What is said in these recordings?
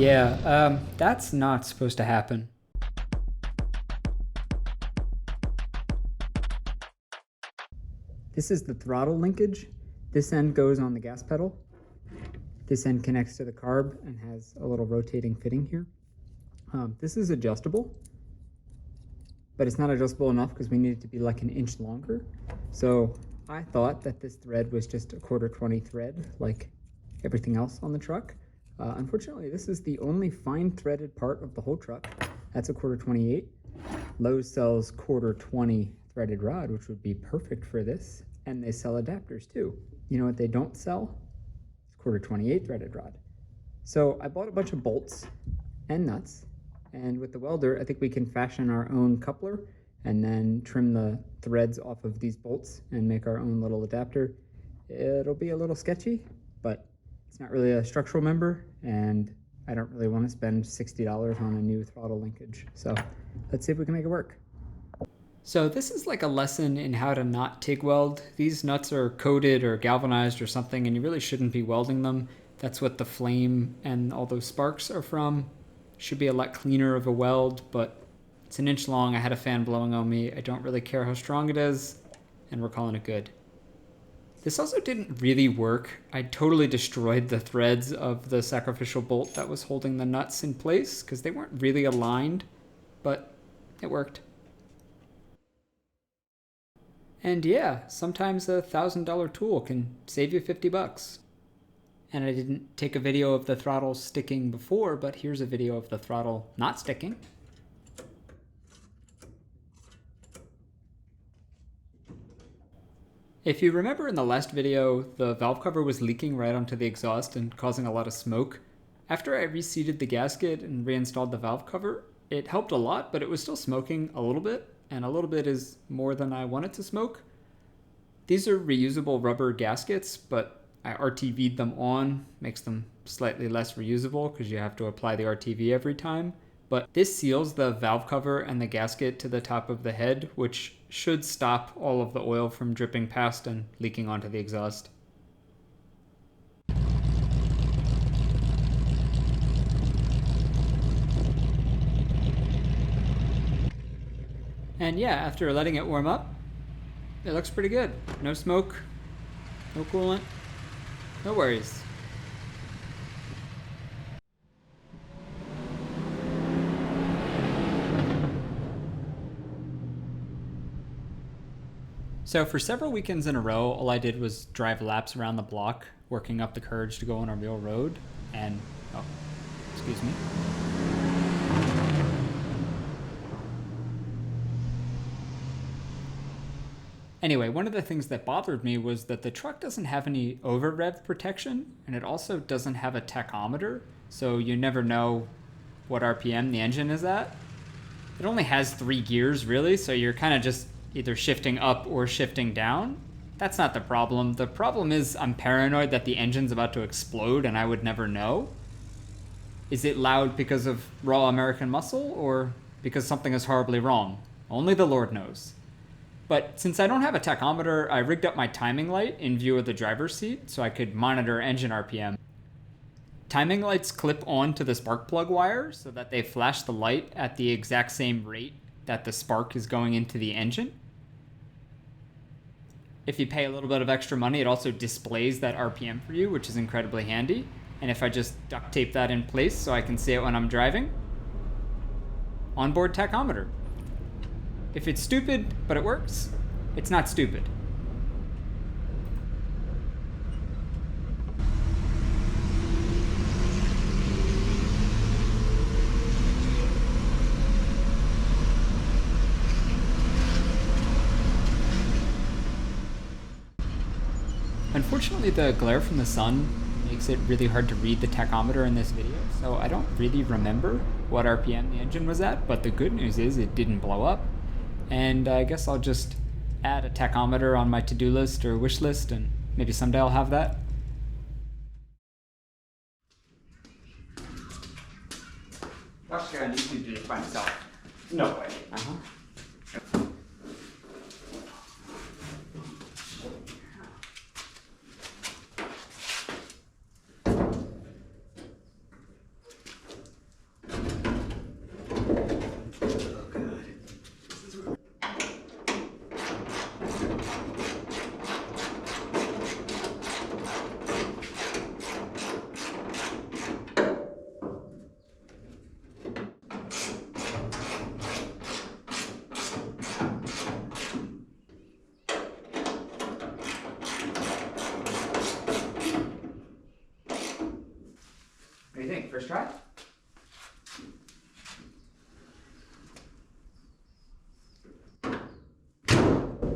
Yeah, that's not supposed to happen. This is the throttle linkage. This end goes on the gas pedal. This end connects to the carb and has a little rotating fitting here. This is adjustable, but it's not adjustable enough because we need it to be like an inch longer. So I thought that this thread was just a 1/4-20 thread, like everything else on the truck. Unfortunately, this is the only fine threaded part of the whole truck. That's a 1/4-28. Lowe's sells 1/4-20 threaded rod, which would be perfect for this. And they sell adapters too. You know what they don't sell? It's 1/4-28 threaded rod. So I bought a bunch of bolts and nuts. And with the welder, I think we can fashion our own coupler and then trim the threads off of these bolts and make our own little adapter. It'll be a little sketchy, but it's not really a structural member, and I don't really want to spend $60 on a new throttle linkage. So let's see if we can make it work. So this is like a lesson in how to not TIG weld. These nuts are coated or galvanized or something, and you really shouldn't be welding them. That's what the flame and all those sparks are from. Should be a lot cleaner of a weld, but it's an inch long. I had a fan blowing on me. I don't really care how strong it is, and we're calling it good. This also didn't really work. I totally destroyed the threads of the sacrificial bolt that was holding the nuts in place because they weren't really aligned, but it worked. And yeah, sometimes a $1,000 tool can save you 50 bucks. And I didn't take a video of the throttle sticking before, but here's a video of the throttle not sticking. If you remember in the last video, the valve cover was leaking right onto the exhaust and causing a lot of smoke. After I reseated the gasket and reinstalled the valve cover, it helped a lot, but it was still smoking a little bit, and a little bit is more than I want it to smoke. These are reusable rubber gaskets, but I RTV'd them on, makes them slightly less reusable because you have to apply the RTV every time. But this seals the valve cover and the gasket to the top of the head, which should stop all of the oil from dripping past and leaking onto the exhaust. And yeah, after letting it warm up, it looks pretty good. No smoke, no coolant. No worries. So for several weekends in a row, all I did was drive laps around the block, working up the courage to go on a real road. And, oh, excuse me. Anyway, one of the things that bothered me was that the truck doesn't have any over rev protection, and it also doesn't have a tachometer, so you never know what RPM the engine is at. It only has 3 gears really, so you're kind of just either shifting up or shifting down. That's not the problem. The problem is I'm paranoid that the engine's about to explode and I would never know. Is it loud because of raw American muscle or because something is horribly wrong? Only the Lord knows. But since I don't have a tachometer, I rigged up my timing light in view of the driver's seat so I could monitor engine RPM. Timing lights clip on to the spark plug wire so that they flash the light at the exact same rate that the spark is going into the engine. If you pay a little bit of extra money, it also displays that RPM for you, which is incredibly handy. And if I just duct tape that in place so I can see it when I'm driving, onboard tachometer. If it's stupid, but it works, it's not stupid. Unfortunately, the glare from the sun makes it really hard to read the tachometer in this video, so I don't really remember what RPM the engine was at, but the good news is it didn't blow up. And I guess I'll just add a tachometer on my to-do list or wish list, and maybe someday I'll have that. Watch on YouTube do this by myself. No way. try?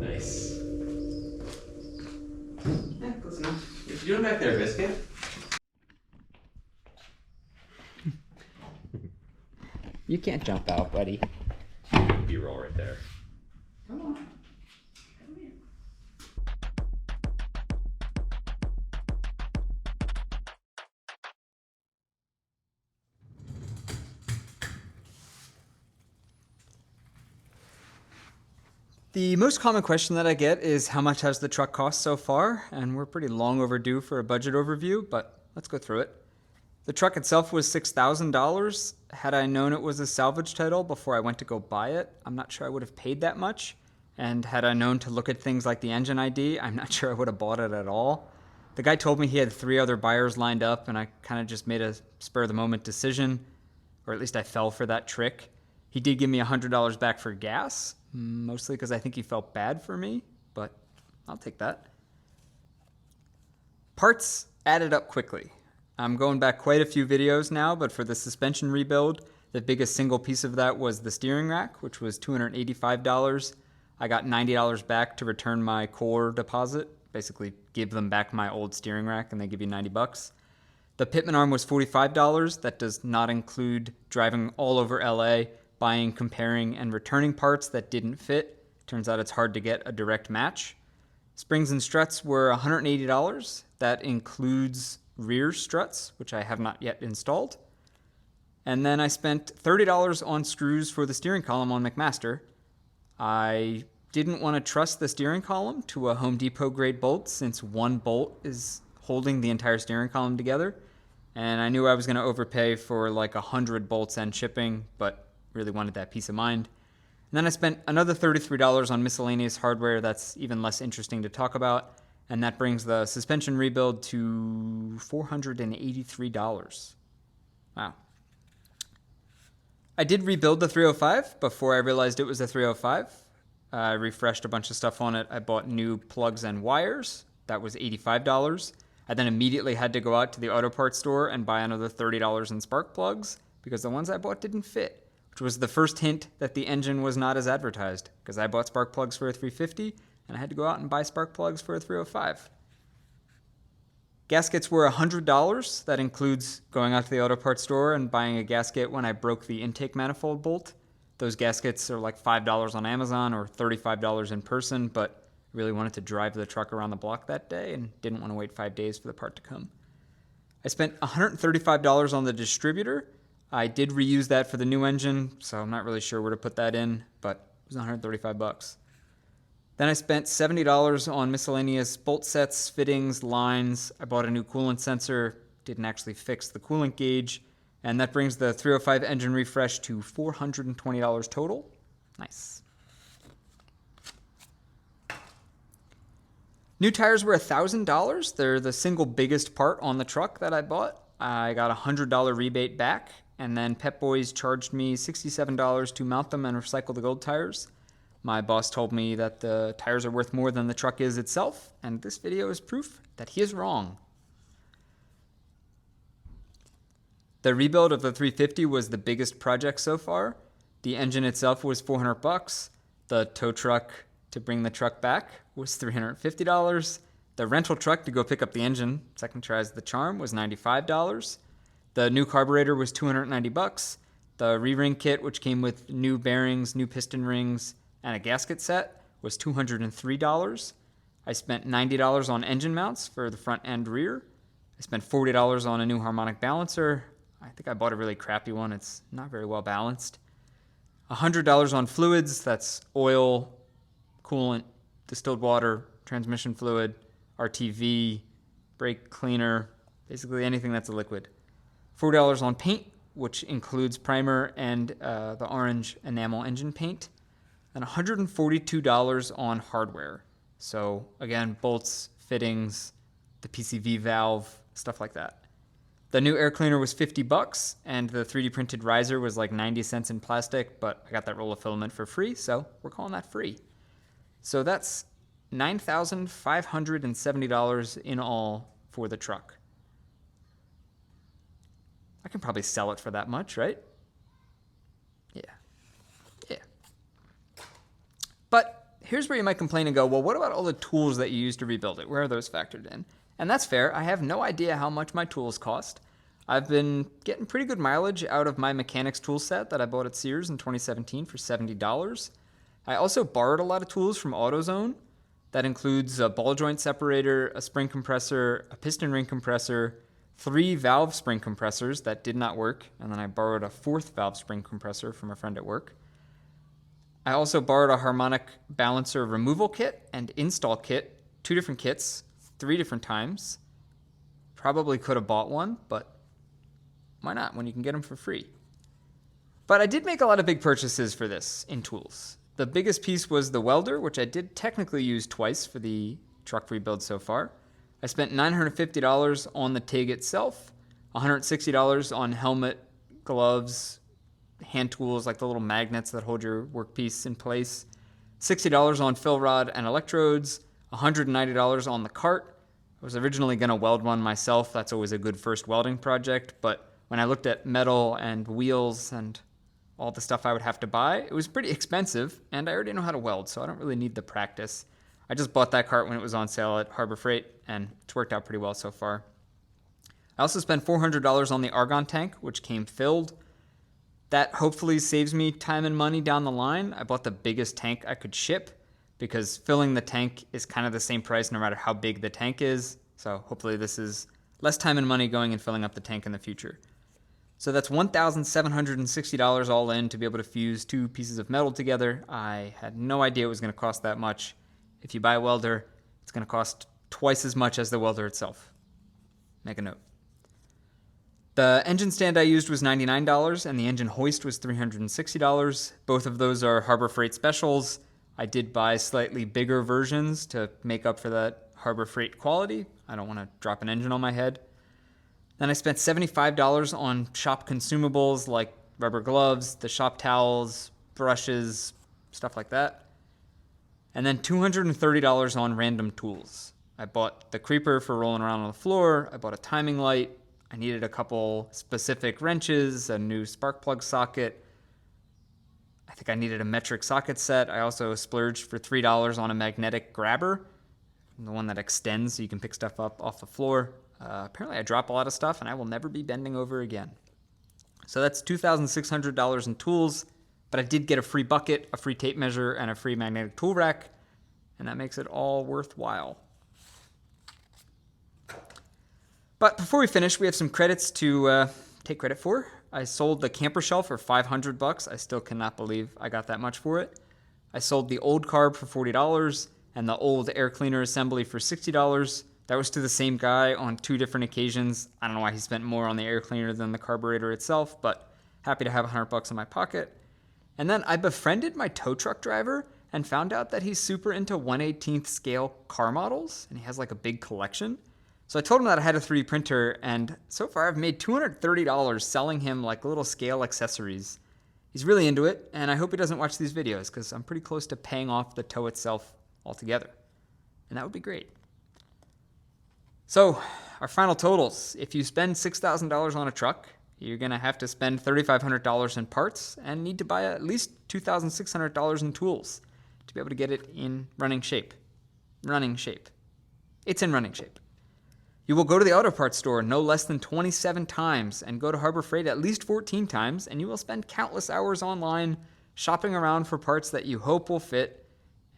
Nice. Yeah, close enough. What you doing back there, Biscuit? You can't jump out, buddy. B-roll right there. Come on. Come here. The most common question that I get is how much has the truck cost so far? And we're pretty long overdue for a budget overview, but let's go through it. The truck itself was $6,000. Had I known it was a salvage title before I went to go buy it, I'm not sure I would have paid that much. And had I known to look at things like the engine ID, I'm not sure I would have bought it at all. The guy told me he had 3 other buyers lined up, and I kind of just made a spur-of-the-moment decision, or at least I fell for that trick. He did give me $100 back for gas, mostly because I think he felt bad for me, but I'll take that. Parts added up quickly. I'm going back quite a few videos now, but for the suspension rebuild, the biggest single piece of that was the steering rack, which was $285. I got $90 back to return my core deposit, basically give them back my old steering rack and they give you $90. The pitman arm was $45. That does not include driving all over LA, buying, comparing, and returning parts that didn't fit. Turns out it's hard to get a direct match. Springs and struts were $180. That includes rear struts, which I have not yet installed. And then I spent $30 on screws for the steering column on McMaster. I didn't want to trust the steering column to a Home Depot grade bolt since one bolt is holding the entire steering column together. And I knew I was going to overpay for like 100 bolts and shipping, but really wanted that peace of mind. And then I spent another $33 on miscellaneous hardware that's even less interesting to talk about. And that brings the suspension rebuild to $483. Wow. I did rebuild the 305 before I realized it was a 305. I refreshed a bunch of stuff on it. I bought new plugs and wires. That was $85. I then immediately had to go out to the auto parts store and buy another $30 in spark plugs because the ones I bought didn't fit, which was the first hint that the engine was not as advertised because I bought spark plugs for a 350 and I had to go out and buy spark plugs for a 305. Gaskets were $100. That includes going out to the auto parts store and buying a gasket when I broke the intake manifold bolt. Those gaskets are like $5 on Amazon or $35 in person, but I really wanted to drive the truck around the block that day and didn't want to wait 5 days for the part to come. I spent $135 on the distributor. I did reuse that for the new engine, so I'm not really sure where to put that in, but it was $135. Then I spent $70 on miscellaneous bolt sets, fittings, lines. I bought a new coolant sensor, didn't actually fix the coolant gauge, and that brings the 305 engine refresh to $420 total. Nice. New tires were $1,000. They're the single biggest part on the truck that I bought. I got a $100 rebate back, and then Pep Boys charged me $67 to mount them and recycle the gold tires. My boss told me that the tires are worth more than the truck is itself, and this video is proof that he is wrong. The rebuild of the 350 was the biggest project so far. The engine itself was $400. The tow truck to bring the truck back was $350. The rental truck to go pick up the engine, second try as the charm, was $95. The new carburetor was $290. The re-ring kit, which came with new bearings, new piston rings, and a gasket set, was $203. I spent $90 on engine mounts for the front and rear. I spent $40 on a new harmonic balancer. I think I bought a really crappy one. It's not very well balanced. $100 on fluids. That's oil, coolant, distilled water, transmission fluid, RTV, brake cleaner, basically anything that's a liquid. $4 on paint, which includes primer and the orange enamel engine paint. And $142 on hardware. So again, bolts, fittings, the PCV valve, stuff like that. The new air cleaner was $50, and the 3D printed riser was like 90 cents in plastic, but I got that roll of filament for free, so we're calling that free. So that's $9,570 in all for the truck. I can probably sell it for that much, right? Yeah. Yeah. But here's where you might complain and go, well, what about all the tools that you use to rebuild it? Where are those factored in? And that's fair. I have no idea how much my tools cost. I've been getting pretty good mileage out of my mechanics tool set that I bought at Sears in 2017 for $70. I also borrowed a lot of tools from AutoZone. That includes a ball joint separator, a spring compressor, a piston ring compressor, 3 valve spring compressors that did not work, and then I borrowed a 4th valve spring compressor from a friend at work. I also borrowed a harmonic balancer removal kit and install kit, 2 different kits, 3 different times. Probably could have bought one, but why not when you can get them for free? But I did make a lot of big purchases for this in tools. The biggest piece was the welder, which I did technically use twice for the truck rebuild so far. I spent $950 on the TIG itself, $160 on helmet, gloves, hand tools like the little magnets that hold your workpiece in place, $60 on fill rod and electrodes, $190 on the cart. I was originally going to weld one myself. That's always a good first welding project, but when I looked at metal and wheels and all the stuff I would have to buy, it was pretty expensive, and I already know how to weld, so I don't really need the practice. I just bought that cart when it was on sale at Harbor Freight, and it's worked out pretty well so far. I also spent $400 on the argon tank, which came filled. That hopefully saves me time and money down the line. I bought the biggest tank I could ship because filling the tank is kind of the same price no matter how big the tank is. So hopefully this is less time and money going and filling up the tank in the future. So that's $1,760 all in to be able to fuse 2 pieces of metal together. I had no idea it was going to cost that much. If you buy a welder, it's going to cost twice as much as the welder itself. Make a note. The engine stand I used was $99 and the engine hoist was $360. Both of those are Harbor Freight specials. I did buy slightly bigger versions to make up for that Harbor Freight quality. I don't want to drop an engine on my head. Then I spent $75 on shop consumables like rubber gloves, the shop towels, brushes, stuff like that. And then $230 on random tools. I bought the creeper for rolling around on the floor. I bought a timing light. I needed a couple specific wrenches, a new spark plug socket. I think I needed a metric socket set. I also splurged for $3 on a magnetic grabber, the one that extends so you can pick stuff up off the floor. Apparently I drop a lot of stuff and I will never be bending over again. So that's $2,600 in tools, but I did get a free bucket, a free tape measure, and a free magnetic tool rack, and that makes it all worthwhile. But before we finish, we have some credits to take credit for. I sold the camper shelf for $500. I still cannot believe I got that much for it. I sold the old carb for $40 and the old air cleaner assembly for $60. That was to the same guy on 2 different occasions. I don't know why he spent more on the air cleaner than the carburetor itself, but happy to have $100 in my pocket. And then I befriended my tow truck driver and found out that he's super into 1/18th scale car models, and he has like a big collection. So I told him that I had a 3D printer, and so far I've made $230 selling him like little scale accessories. He's really into it, and I hope he doesn't watch these videos because I'm pretty close to paying off the tow itself altogether. And that would be great. So, our final totals. If you spend $6,000 on a truck, you're going to have to spend $3,500 in parts and need to buy at least $2,600 in tools to be able to get it in running shape. Running shape. It's in running shape. You will go to the auto parts store no less than 27 times and go to Harbor Freight at least 14 times, and you will spend countless hours online shopping around for parts that you hope will fit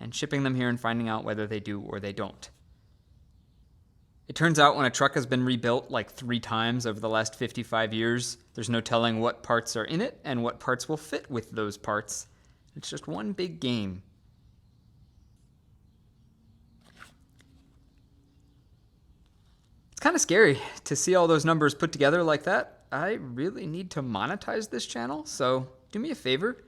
and shipping them here and finding out whether they do or they don't. It turns out when a truck has been rebuilt like 3 times over the last 55 years, there's no telling what parts are in it and what parts will fit with those parts. It's just one big game. It's kind of scary to see all those numbers put together like that. I really need to monetize this channel, so do me a favor.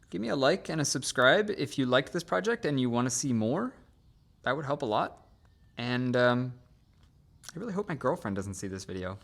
Give me a like and a subscribe if you liked this project and you want to see more. That would help a lot. And I really hope my girlfriend doesn't see this video.